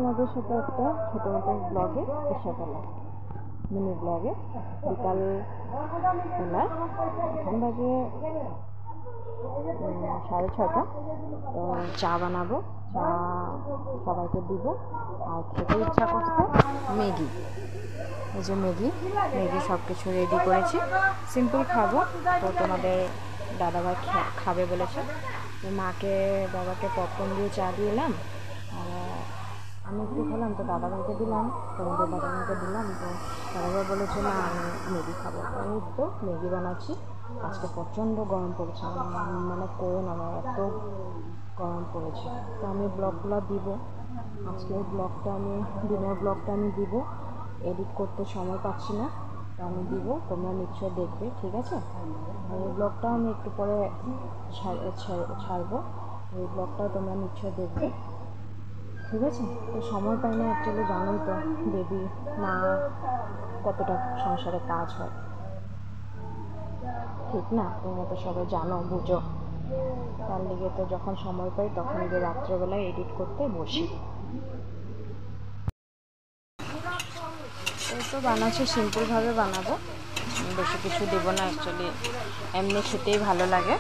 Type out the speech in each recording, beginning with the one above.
তোমাদের সাথে একটা ছোটো মতো ব্লগে এসে গেলাম, মিনি ব্লগে। বিকাল বেলা এখন বাজে 6:30। তো চা বানাবো, চা সবাইকে দিব। আর খেতে ইচ্ছা করছে ম্যাগি। এই যে ম্যাগি সব কিছু রেডি করেছি, সিম্পল খাবো। তো তোমাদের দাদাভাই খাবে বলেছে, তো মাকে বাবাকে পপকর্ন দিয়ে চা দিলাম, আর আমি একটু খেলাম। তো দাদাভাইকে দিলাম, তোমাদের দাদাভাইকে দিলাম। তো দাদাভাই বলেছে না আমি ম্যাগি খাবো। তো আমি তো ম্যাগি বানাচ্ছি। আজকে প্রচণ্ড গরম পড়েছে, মানে করো না, আমার এত গরম পড়েছে। তো আমি ব্লগগুলো দিব আজকে, দিনের ব্লগটা আমি দিব। এডিট করতে সময় পাচ্ছি না, তো আমি দিব, তোমরা নিশ্চয় দেখবে, ঠিক আছে? আর এই ব্লগটাও আমি একটু পরে ছাড়বো, এই ব্লগটাও তোমরা নিশ্চয় দেখবে, ঠিক আছে? তো সময় পাই না অ্যাকচুয়ালি, জানোই তো বেবি না কতটা সংসারে কাজ হয়, ঠিক না? তোমরা তো সবাই জানো, বুঝো। তার লিগে তো যখন সময় পাই তখন গিয়ে রাত্রেবেলায় এডিট করতে বসি। তো বানাচ্ছি, সিম্পলভাবে বানাবো, বেশি কিছু দেবো না। অ্যাকচুয়ালি এমনি খেতেই ভালো লাগে।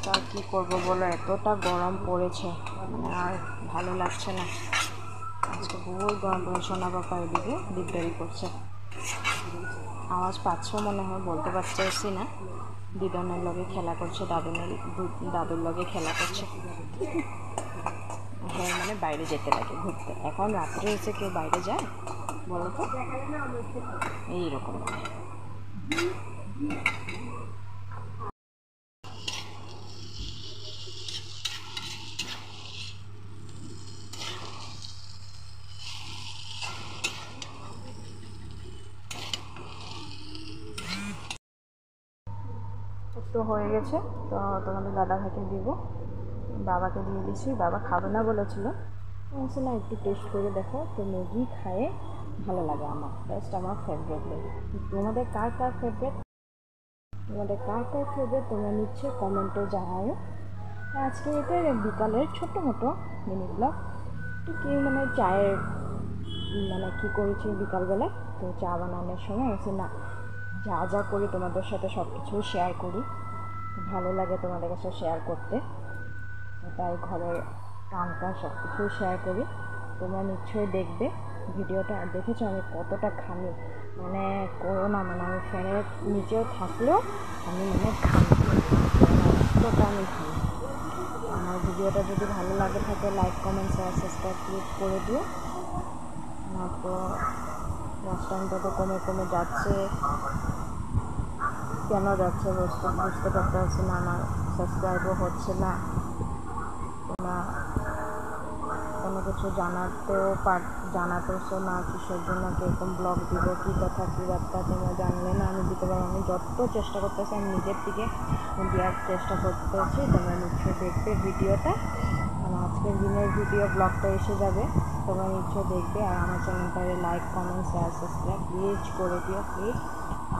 তা কী করবো বলো, এতটা গরম পড়েছে, মানে আর ভালো লাগছে না। আজকে বহুত গরম পড়ে। সোনা বাবা এদিকে দিকদারি করছে, আওয়াজ পাচ্ছ মনে হয়, বলতে পারছি না। দিদনের লগে খেলা করছে, দাদুর লগে খেলা করছে। হ্যাঁ, মানে বাইরে যেতে লাগে ঘুরতে। এখন রাত্রে এসে কেউ বাইরে যায় বলো তো? এইরকম তো হয়ে গেছে। তো তোমাদের দাদাভাইকে দিব, বাবাকে দিয়ে দিচ্ছি। বাবা খাবে না বলেছিল, বলছে না একটু টেস্ট করে দেখো। তো ম্যাগি খায়ে ভালো লাগে আমার, বেস্ট আমার ফেভারিট ম্যাগি। তোমাদের কার কার ফেভারিট তোমরা নিশ্চয়ই কমেন্টে জানাও। আজকে এটা বিকালের ছোট্ট মোটো মিনি ব্লগ, একটু কি মানে চায়ের মানে কী করেছি বিকালবেলা। তো চা বানানোর সময় হচ্ছে না, যা যা করি তোমাদের সাথে সব কিছু শেয়ার করি, ভালো লাগে তোমাদের কাছে শেয়ার করতে। তাই ঘরের কামটা সব কিছু শেয়ার করি। তোমরা নিশ্চয়ই দেখবে ভিডিওটা। দেখেছো আমি কতটা ঘামি, মানে করো না, মানে আমি ফ্যানের নিচেও থাকলেও আমি মানে ঘামি, কতটা আমি ঘামি। আমার ভিডিওটা যদি ভালো লাগে থাকে, like comment share subscribe click করে দিও। আমার তো ওয়াচ টাইমটা তো কমে যাচ্ছে, কেন যাচ্ছে বুঝতে পারছি না। আমার সাবস্ক্রাইবও হচ্ছে না। তোমরা কোনো কিছু জানাতেছো না, কিসের জন্য কীরকম ব্লগ দিব, কী কথা কী বার্তা, তোমরা জানলে না আমি দিতে পারবো। আমি যত চেষ্টা করতেছি, আমি নিজের থেকে দেওয়ার চেষ্টা করতেছি। তোমরা নিশ্চয়ই দেখবে ভিডিওটা। আমার আজকের দিনের ব্লগটা এসে যাবে, তোমরা নিশ্চয়ই দেখবে। আর আমার চ্যানেলটাকে like comment share subscribe please করে দিও, প্লিজ।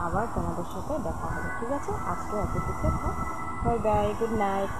আবার তোমাদের সাথে দেখা হবে, ঠিক আছে? আজকে এতটুকু, বাই বাই, গুড নাইট।